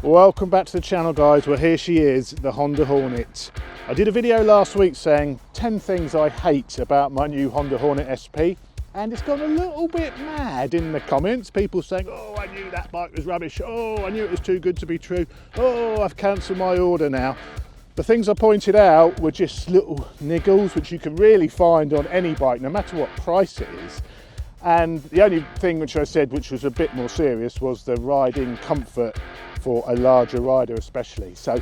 Welcome back to the channel, guys. Well, here she is, the Honda Hornet. I did a video last week saying 10 things I hate about my new Honda Hornet SP, and it's gone a little bit mad in the comments. People saying, oh, I knew that bike was rubbish. Oh, I knew it was too good to be true. Oh, I've cancelled my order now. The things I pointed out were just little niggles, which you can really find on any bike, no matter what price it is. And the only thing which I said, which was a bit more serious, was the riding comfort for a larger rider especially. So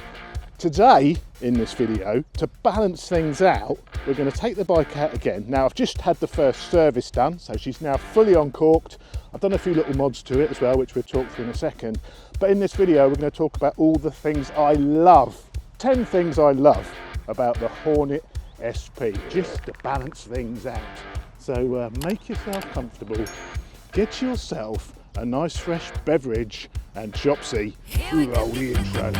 today in this video, to balance things out, we're going to take the bike out again. Now I've just had the first service done, so she's now fully uncorked. I've done a few little mods to it as well, which we'll talk through in a second. But in this video, we're going to talk about all the things I love. 10 things I love about the Hornet SP, just to balance things out. So make yourself comfortable, get yourself a nice fresh beverage, and Chopsy, roll the intro.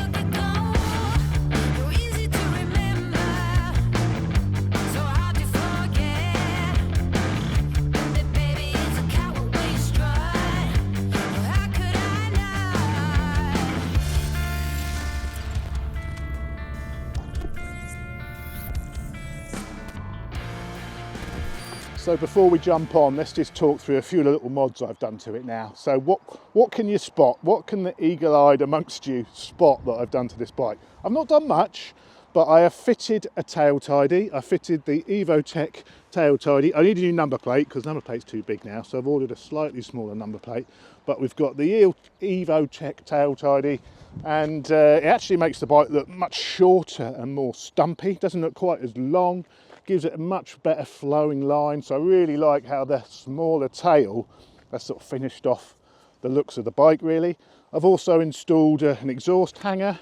So before we jump on, let's just talk through a few little mods I've done to it now. So what can you spot? What can the eagle-eyed amongst you spot that I've done to this bike? I've not done much, but I have fitted a tail tidy. I fitted the EvoTech tail tidy. I need a new number plate because number plate's too big now, so I've ordered a slightly smaller number plate. But we've got the EvoTech tail tidy, and it actually makes the bike look much shorter and more stumpy. Doesn't look quite as long. Gives it a much better flowing line, so I really like how the smaller tail has sort of finished off the looks of the bike really. I've also installed an exhaust hanger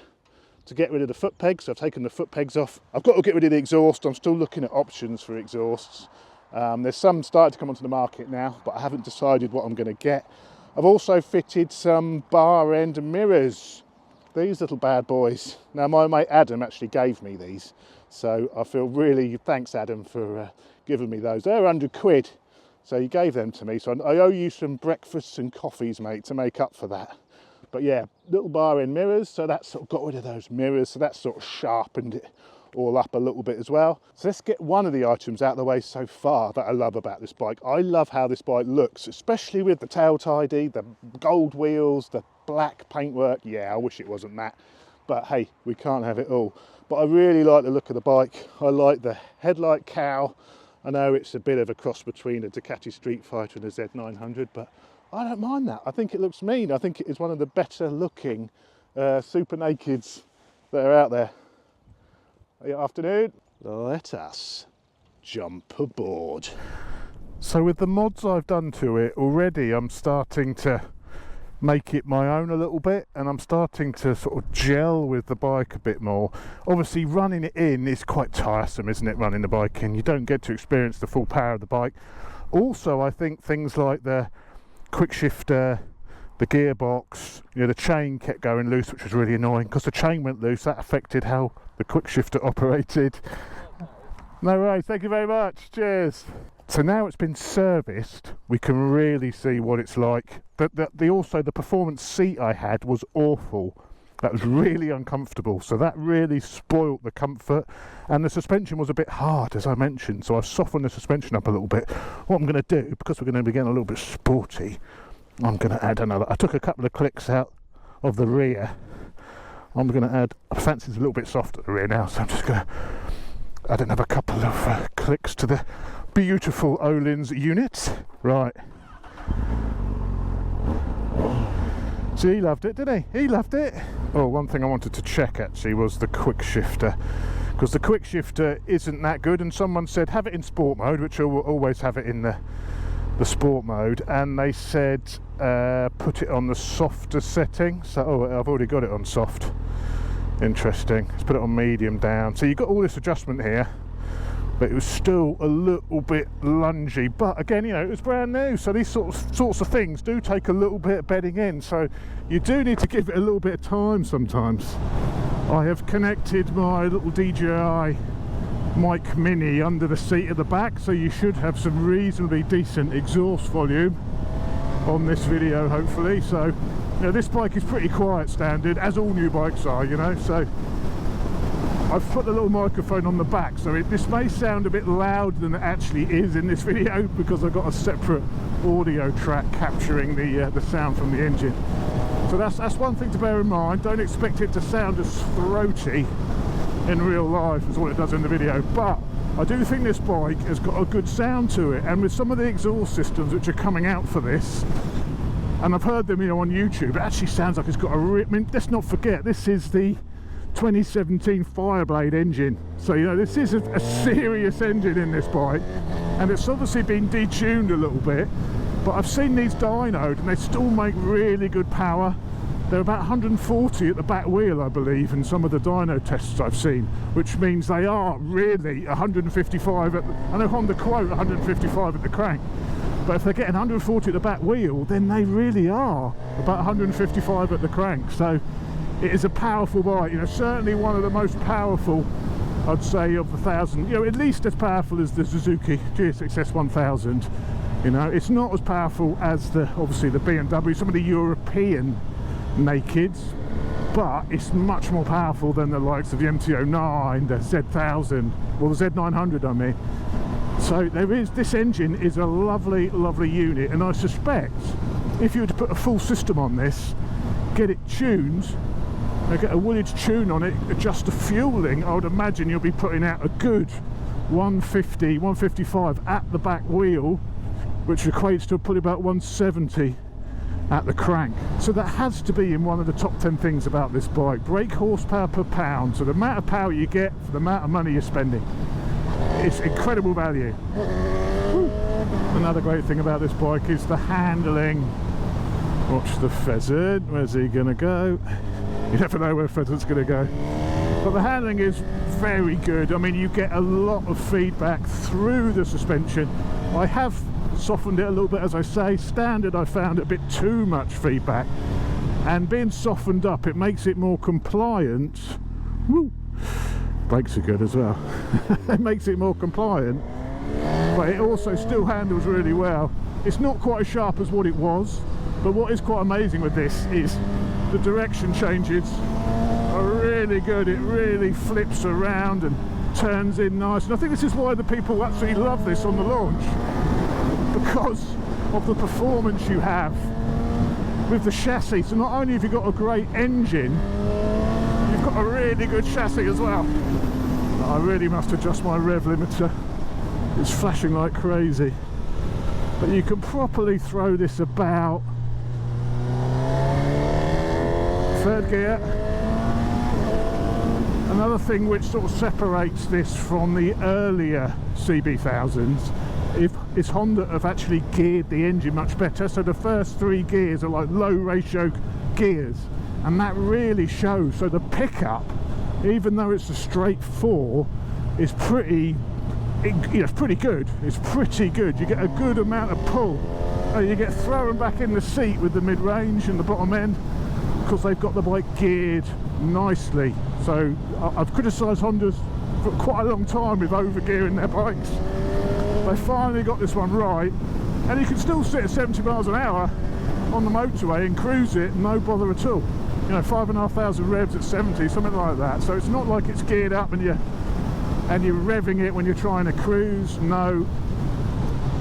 to get rid of the foot pegs. I've taken the foot pegs off. I've got to get rid of the exhaust. I'm still looking at options for exhausts. There's some starting to come onto the market now, but I haven't decided what I'm going to get. I've also fitted some bar end mirrors, these little bad boys. Now my mate Adam actually gave me these, so I feel really, thanks Adam for giving me those. They're £100, so he gave them to me. So I owe you some breakfasts and coffees, mate, to make up for that. But yeah, little bar end mirrors, so that sort of got rid of those mirrors, so that sort of sharpened it all up a little bit as well. So let's get one of the items out of the way so far that I love about this bike. I love how this bike looks, especially with the tail tidy, the gold wheels, the black paintwork. Yeah, I wish it wasn't that, but hey, we can't have it all. But I really like the look of the bike. I like the headlight cowl. I know it's a bit of a cross between a Ducati Street Fighter and a Z900, but I don't mind that. I think it looks mean. I think it is one of the better looking super nakeds that are out there. Good afternoon. Let us jump aboard. So with the mods I've done to it already, I'm starting to make it my own a little bit, and I'm starting to sort of gel with the bike a bit more. Obviously running it in is quite tiresome, isn't it, running the bike in? You don't get to experience the full power of the bike. Also, I think things like the quick shifter, the gearbox, you know, the chain kept going loose, which was really annoying because the chain went loose. That affected how the quick shifter operated. No worries, thank you very much, cheers. So now it's been serviced, we can really see what it's like. Also the performance seat I had was awful. That was really uncomfortable, so that really spoilt the comfort. And the suspension was a bit hard, as I mentioned, so I've softened the suspension up a little bit. What I'm going to do, because we're going to be getting a little bit sporty, I'm going to add another. I took a couple of clicks out of the rear. I'm going to add, I fancy it's a little bit soft at the rear now, so I'm just going to add another couple of clicks to the beautiful Öhlins unit. Right. See, he loved it, didn't he? He loved it. Oh, one thing I wanted to check actually was the quick shifter, because the quick shifter isn't that good, and someone said have it in sport mode, which I will always have it in the sport mode, and they said put it on the softer setting. So I've already got it on soft. Interesting. Let's put it on medium down. So you've got all this adjustment here, but it was still a little bit lungy. But again, you know, it was brand new, so these sorts of things do take a little bit of bedding in, so you do need to give it a little bit of time sometimes. I have connected my little DJI mic mini under the seat at the back, so you should have some reasonably decent exhaust volume on this video hopefully. So You know, this bike is pretty quiet standard, as all new bikes are, you know, so I've put the little microphone on the back, so this may sound a bit louder than it actually is in this video, because I've got a separate audio track capturing the sound from the engine. So that's one thing to bear in mind. Don't expect it to sound as throaty in real life as what it does in the video, but I do think this bike has got a good sound to it, and with some of the exhaust systems which are coming out for this, and I've heard them, you know, on YouTube, it actually sounds like it's got a I mean, let's not forget, this is the 2017 Fireblade engine, so you know this is a serious engine in this bike, and it's obviously been detuned a little bit, but I've seen these dynoed and they still make really good power. They're about 140 at the back wheel, I believe, in some of the dyno tests I've seen, which means they are really 155 at the, I know Honda quote 155 at the crank, but if they're getting 140 at the back wheel, then they really are about 155 at the crank. So it is a powerful bike, you know, certainly one of the most powerful, I'd say, of the 1000, you know, at least as powerful as the Suzuki GSX-S 1000. You know, it's not as powerful as obviously the BMW, some of the European nakeds, but it's much more powerful than the likes of the MT-09, the Z1000, well, the Z900 I mean. So this engine is a lovely unit, and I suspect if you were to put a full system on this, get it tuned, get a Woolwich tune on it, adjust the fueling, I would imagine you'll be putting out a good 150, 155 at the back wheel, which equates to probably about 170 at the crank. So that has to be in one of the top 10 things about this bike. Brake horsepower per pound, so the amount of power you get for the amount of money you're spending. It's incredible value. Woo. Another great thing about this bike is the handling. Watch the pheasant, where's he gonna go? You never know where pheasant's gonna go. But the handling is very good. I mean, you get a lot of feedback through the suspension. I have softened it a little bit, as I say. Standard, I found a bit too much feedback, and being softened up, it makes it more compliant. Woo. Brakes are good as well. It makes it more compliant, but it also still handles really well. It's not quite as sharp as what it was, but what is quite amazing with this is the direction changes are really good. It really flips around and turns in nice, and I think this is why the people actually love this on the launch, because of the performance you have with the chassis. So not only have you got a great engine, you've got a really good chassis as well. I really must adjust my rev limiter, it's flashing like crazy, but you can properly throw this about. Third gear. Another thing which sort of separates this from the earlier CB1000s is Honda have actually geared the engine much better. So the first 3 gears are like low ratio gears, and that really shows. So the pickup, even though it's a straight 4, is pretty, it's pretty good. It's pretty good. You get a good amount of pull. You get thrown back in the seat with the mid-range and the bottom end, because they've got the bike geared nicely. So I've criticised Hondas for quite a long time with overgearing their bikes. They finally got this one right, and you can still sit at 70 miles an hour on the motorway and cruise it, no bother at all. You know, 5,500 revs at 70, something like that. So it's not like it's geared up and you're revving it when you're trying to cruise. No,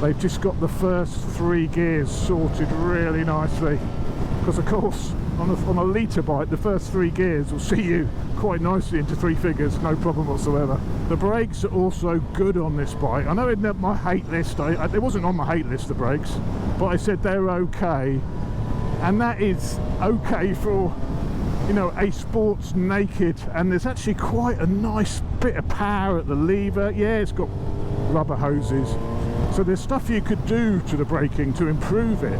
they've just got the first 3 gears sorted really nicely, because of course on a litre bike the first 3 gears will see you quite nicely into 3 figures, no problem whatsoever. The brakes are also good on this bike. I know in my hate list, it wasn't on my hate list, the brakes, but I said they're okay, and that is okay for, you know, a sports naked. And there's actually quite a nice bit of power at the lever. Yeah, it's got rubber hoses, so there's stuff you could do to the braking to improve it,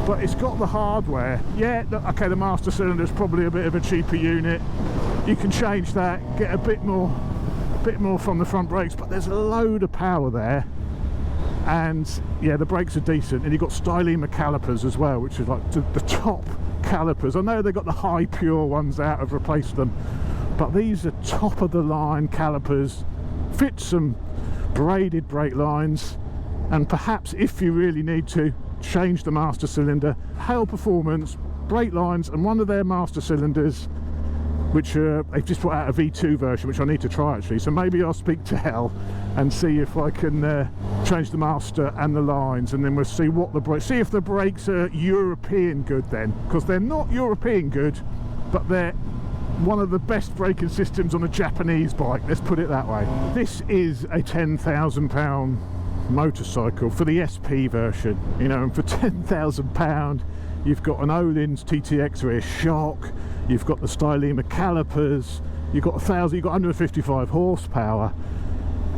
but it's got the hardware. Yeah, okay, the master cylinder is probably a bit of a cheaper unit. You can change that, get a bit more from the front brakes, but there's a load of power there. And yeah, the brakes are decent, and you've got Stylema calipers as well, which is like the top calipers. I know they've got the high pure ones out, I've replaced them, but these are top of the line calipers, fit some braided brake lines, and perhaps if you really need to, change the master cylinder. Hail performance, brake lines and one of their master cylinders, which they've just put out a V2 version, which I need to try actually. So maybe I'll speak to Hell and see if I can change the master and the lines, and then we'll see what the brakes, see if the brakes are European good then, because they're not European good, but they're one of the best braking systems on a Japanese bike, let's put it that way. This is a £10,000 motorcycle for the SP version, you know, and for £10,000 you've got an Öhlins TTX rear shock, you've got the Stylema calipers, you've got 155 horsepower,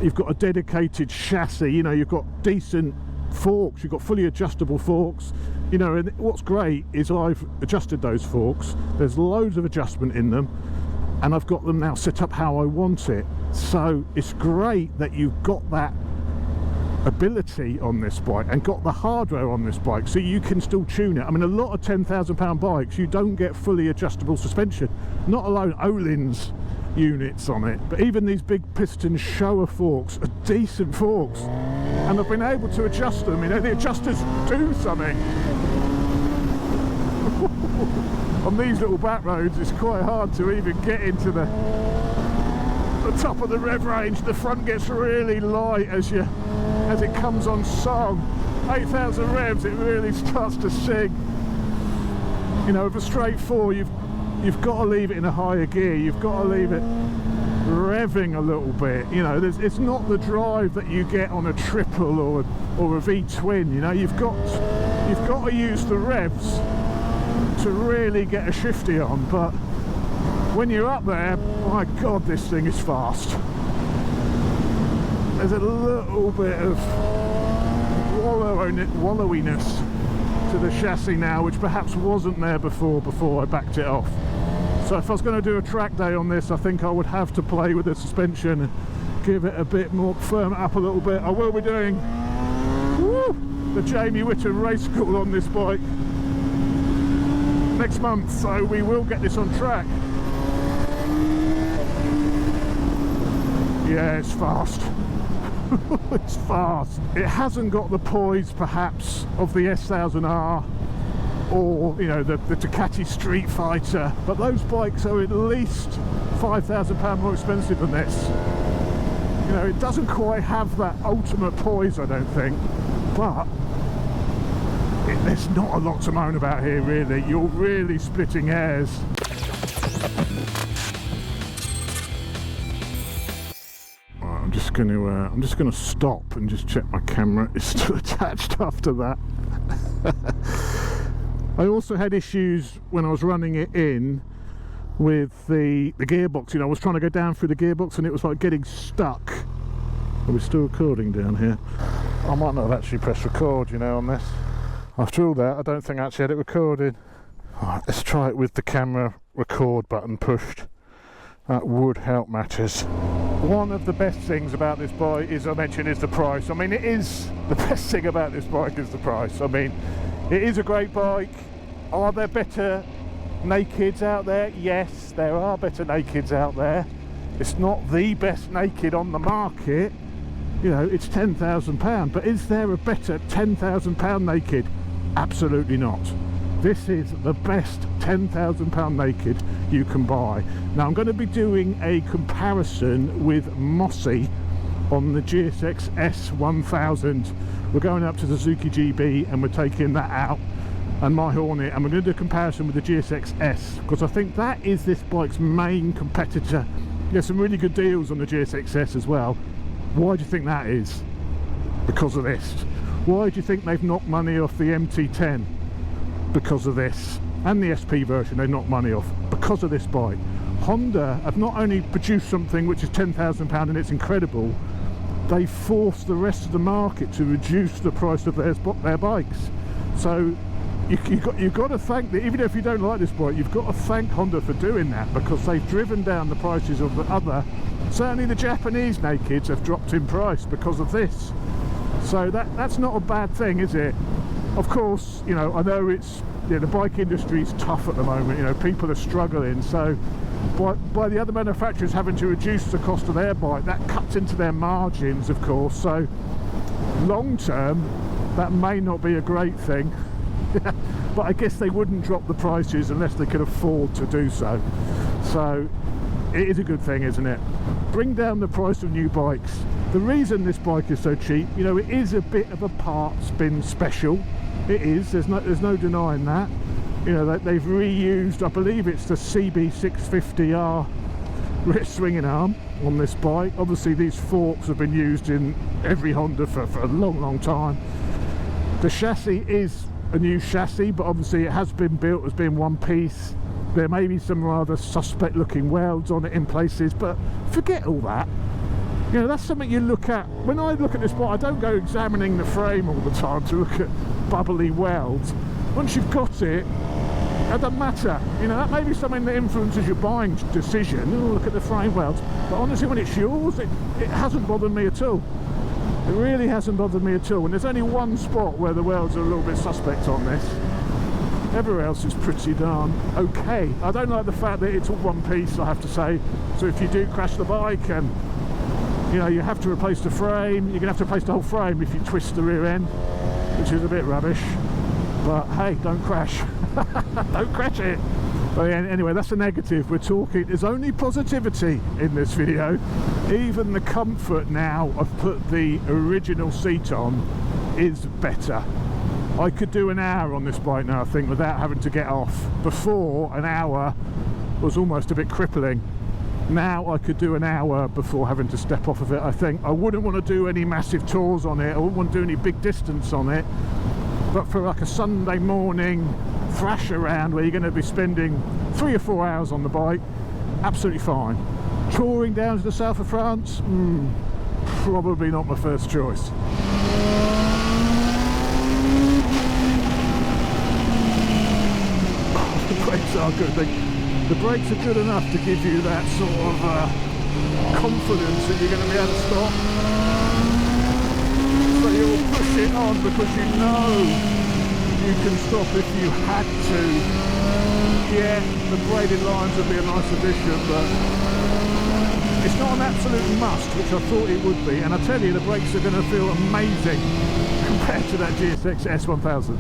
you've got a dedicated chassis, you know, you've got decent forks, you've got fully adjustable forks, you know, and what's great is I've adjusted those forks, there's loads of adjustment in them, and I've got them now set up how I want it. So it's great that you've got that ability on this bike and got the hardware on this bike, so you can still tune it. I mean, a lot of £10,000 bikes you don't get fully adjustable suspension, not alone Öhlins units on it, but even these big piston Showa forks are decent forks, and I've been able to adjust them, you know, the adjusters do something. On these little back roads it's quite hard to even get into the top of the rev range. The front gets really light as it comes on song. 8,000 revs, it really starts to sing. You know, with a straight four, you've got to leave it in a higher gear. You've got to leave it revving a little bit. You know, it's not the drive that you get on a triple or a V-twin. You know, you've got to use the revs to really get a shifty on. But when you're up there, my God, this thing is fast. There's a little bit of wallowiness to the chassis now, which perhaps wasn't there before I backed it off. So if I was going to do a track day on this, I think I would have to play with the suspension and give it a bit more, firm it up a little bit. I will be doing the Jamie Whitten race school on this bike next month, so we will get this on track. Yeah, it's fast. It's fast. It hasn't got the poise perhaps of the S1000R or, you know, the Ducati Street Fighter, but those bikes are at least £5,000 more expensive than this. You know, it doesn't quite have that ultimate poise, I don't think, but there's not a lot to moan about here really. You're really splitting hairs. I'm just going to stop and just check my camera is still attached after that. I also had issues when I was running it in with the gearbox. You know, I was trying to go down through the gearbox and it was like getting stuck. Are we still recording down here? I might not have actually pressed record, you know, on this. After all that, I don't think I actually had it recorded. Alright, let's try it with the camera record button pushed. That would help matters. One of the best things about this bike is, I mentioned, is the price. I mean, it is the best thing about this bike is the price. I mean, it is a great bike. Are there better nakeds out there? Yes, there are better nakeds out there. It's not the best naked on the market. You know, it's £10,000, but is there a better £10,000 naked? Absolutely not. This is the best £10,000 naked you can buy. Now I'm going to be doing a comparison with Mossy on the GSX S1000. We're going up to the Suzuki GB and we're taking that out, and my Hornet, and we're going to do a comparison with the GSX S, because I think that is this bike's main competitor. There's some really good deals on the GSX S as well. Why do you think that is? Because of this. Why do you think they've knocked money off the MT10? Because of this. And the SP version they knocked money off because of this bike. Honda have not only produced something which is £10,000 and it's incredible, they forced the rest of the market to reduce the price of their bikes. So you've got to thank them. Even if you don't like this bike, you've got to thank Honda for doing that, because they've driven down the prices of the other. Certainly the Japanese nakeds have dropped in price because of this. So that's not a bad thing, is it? Of course, you know, I know the bike industry is tough at the moment. You know, people are struggling. So by the other manufacturers having to reduce the cost of their bike, that cuts into their margins, of course. So long term, that may not be a great thing. but I guess they wouldn't drop the prices unless they could afford to do so. So it is a good thing, isn't it? Bring down the price of new bikes. The reason this bike is so cheap, you know, it is a bit of a parts bin special. It is, there's no denying that. You know, they've reused, I believe it's the CB650R wrist swinging arm on this bike. Obviously these forks have been used in every Honda for a long time. The chassis is a new chassis, but obviously it has been built as being one piece. There may be some rather suspect looking welds on it in places, but forget all that. You know, that's something you look at. When I look at this bike, I don't go examining the frame all the time to look at bubbly welds. Once you've got it, it doesn't matter. You know, that may be something that influences your buying decision. Oh, look at the frame welds. But honestly, when it's yours, it hasn't bothered me at all. It really hasn't bothered me at all. And there's only one spot where the welds are a little bit suspect on this. Everywhere else is pretty darn okay. I don't like the fact that it's all one piece, I have to say. So if you do crash the bike and, you know, you have to replace the frame, you're going to have to replace the whole frame if you twist the rear end, which is a bit rubbish. But hey, don't crash. Don't crash it. But yeah, anyway, that's a negative. We're talking, there's only positivity in this video. Even the comfort now I've put the original seat on is better. I could do an hour on this bike now, I think, without having to get off. Before, an hour was almost a bit crippling. Now I could do an hour before having to step off of it, I think. I wouldn't want to do any massive tours on it. I wouldn't want to do any big distance on it. But for like a Sunday morning thrash around where you're going to be spending 3 or 4 hours on the bike, absolutely fine. Touring down to the south of France, probably not my first choice. The brakes are good. The brakes are good enough to give you that sort of confidence that you're going to be able to stop. So you'll push it on because you know you can stop if you had to. Yeah, the braided lines would be a nice addition, but it's not an absolute must, which I thought it would be. And I tell you, the brakes are going to feel amazing compared to that GSX S1000.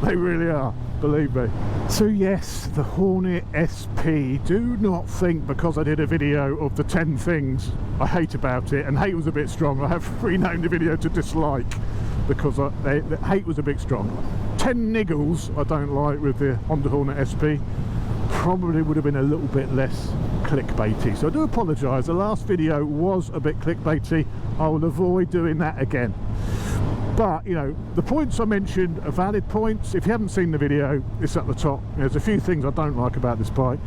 They really are, believe me. So yes, the Hornet SP. Do not think because I did a video of the 10 things I hate about it, and hate was a bit strong, I have renamed the video to dislike because the hate was a bit strong. 10 niggles I don't like with the Honda Hornet SP. Probably would have been a little bit less clickbaity, so I do apologise. The last video was a bit clickbaity. I will avoid doing that again. But, you know, the points I mentioned are valid points. If you haven't seen the video, it's at the top. There's a few things I don't like about this bike,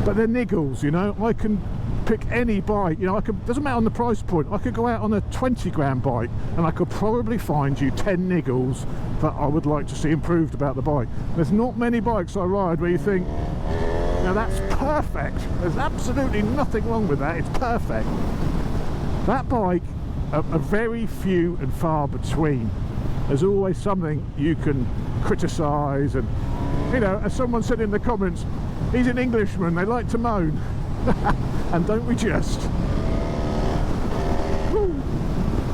but they're niggles, you know. I can pick any bike, you know, doesn't matter on the price point. I could go out on a 20 grand bike and I could probably find you 10 niggles that I would like to see improved about the bike. There's not many bikes I ride where you think, now that's perfect. There's absolutely nothing wrong with that. It's perfect. That bike, are very few and far between. There's always something you can criticise, and, you know, as someone said in the comments, he's an Englishman, they like to moan. And don't we just? Woo.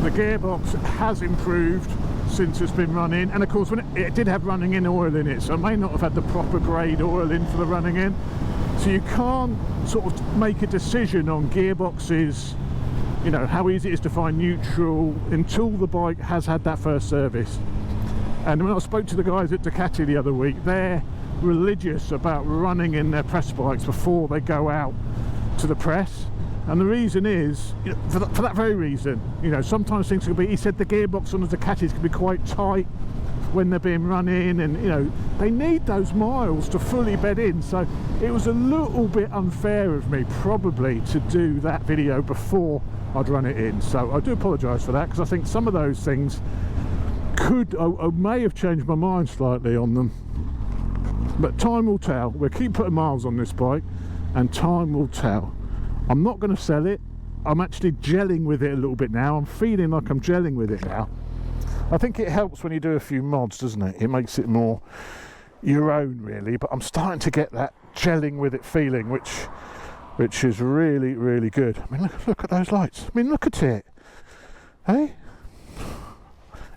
The gearbox has improved since it's been running, and of course when it did have running in oil in it, so it may not have had the proper grade oil in for the running in, so you can't sort of make a decision on gearboxes, you know, how easy it is to find neutral until the bike has had that first service. And when I spoke to the guys at Ducati the other week, they're religious about running in their press bikes before they go out to the press. And the reason is, you know, for that very reason, you know, sometimes things can be, he said the gearbox on the Ducatis can be quite tight when they're being run in, and, you know, they need those miles to fully bed in. So it was a little bit unfair of me probably to do that video before I'd run it in. So I do apologise for that, because I think some of those things I may have changed my mind slightly on them, but time will tell. We'll keep putting miles on this bike and time will tell. I'm not going to sell it. I'm actually gelling with it a little bit now. I'm feeling like I'm gelling with it now. I think it helps when you do a few mods, doesn't it? It makes it more your own, really. But I'm starting to get that gelling with it feeling, which is really, really good. I mean, look at those lights. I mean, look at it. Hey?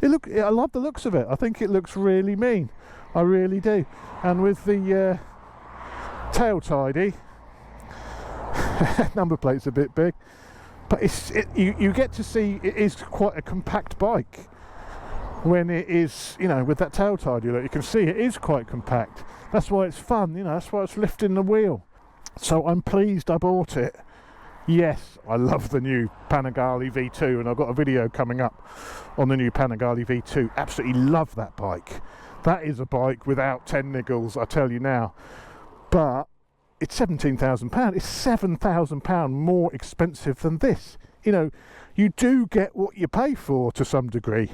I love the looks of it. I think it looks really mean. I really do. And with the tail tidy, number plate's a bit big, but you get to see it is quite a compact bike when it is, you know, with that tail tidy. Look, you can see it is quite compact. That's why it's fun, you know, that's why it's lifting the wheel. So I'm pleased I bought it. Yes, I love the new Panigale V2, and I've got a video coming up on the new Panigale V2. Absolutely love that bike. That is a bike without 10 niggles, I tell you now. But it's £17,000. It's £7,000 more expensive than this. You know, you do get what you pay for to some degree.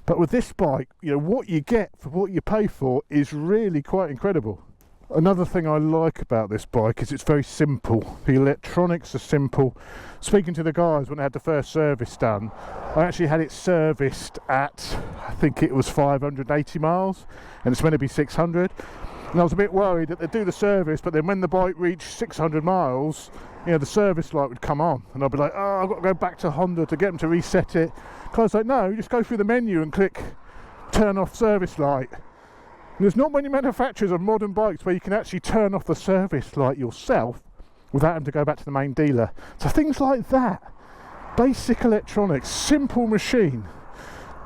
But with this bike, you know, what you get for what you pay for is really quite incredible. Another thing I like about this bike is it's very simple. The electronics are simple. Speaking to the guys when I had the first service done, I actually had it serviced at, I think it was 580 miles, and it's meant to be 600. And I was a bit worried that they'd do the service, but then when the bike reached 600 miles, you know, the service light would come on, and I'd be like, oh, I've got to go back to Honda to get them to reset it. I was like, no, just go through the menu and click turn off service light. And there's not many manufacturers of modern bikes where you can actually turn off the service light yourself without having to go back to the main dealer. So things like that, basic electronics, simple machine,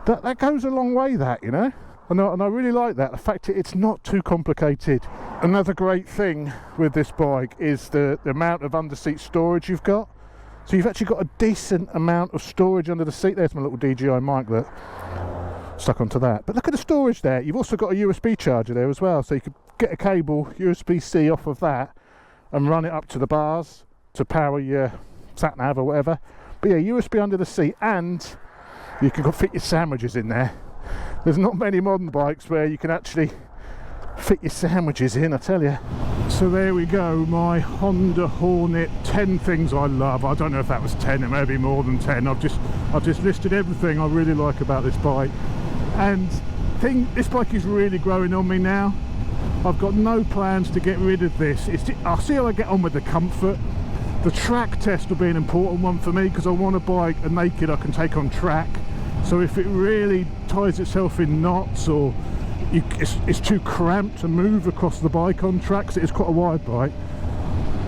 that goes a long way, that, you know. And I really like that, the fact that it's not too complicated. Another great thing with this bike is the amount of under-seat storage you've got. So you've actually got a decent amount of storage under the seat. There's my little DJI mic, look, stuck onto that. But look at the storage there. You've also got a USB charger there as well, so you could get a cable USB-C off of that and run it up to the bars to power your sat-nav or whatever. But yeah, USB under the seat, and you can fit your sandwiches in there. There's not many modern bikes where you can actually fit your sandwiches in, I tell you. So there we go, my Honda Hornet 10 things I love. I don't know if that was 10, it may be more than 10. I've just listed everything I really like about this bike. And this bike is really growing on me now. I've got no plans to get rid of this. I'll see how I get on with the comfort. The track test will be an important one for me, because I want a bike, a naked, I can take on track. So if it really ties itself in knots, or it's too cramped to move across the bike on track, because it's quite a wide bike,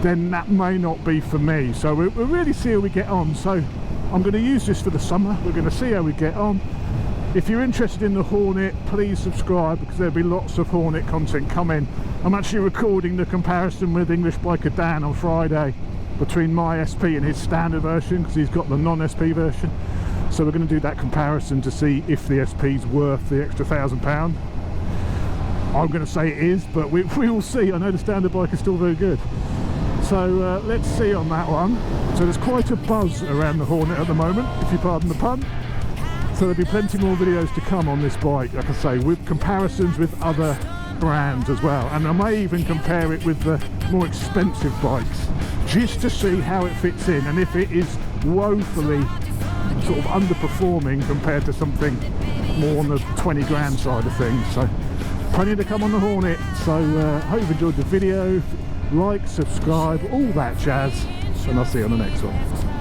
then that may not be for me. So we'll really see how we get on. So I'm going to use this for the summer. We're going to see how we get on. If you're interested in the Hornet, please subscribe, because there'll be lots of Hornet content coming. I'm actually recording the comparison with English biker Dan on Friday between my SP and his standard version, because he's got the non-SP version. So we're going to do that comparison to see if the SP's worth the extra £1,000. I'm going to say it is, but we will see. I know the standard bike is still very good. So let's see on that one. So there's quite a buzz around the Hornet at the moment, if you pardon the pun. So there'll be plenty more videos to come on this bike, like I say, with comparisons with other brands as well. And I may even compare it with the more expensive bikes, just to see how it fits in, and if it is woefully sort of underperforming compared to something more on the 20 grand side of things. So plenty to come on the Hornet. So hope you've enjoyed the video. Like, subscribe, all that jazz, and I'll see you on the next one.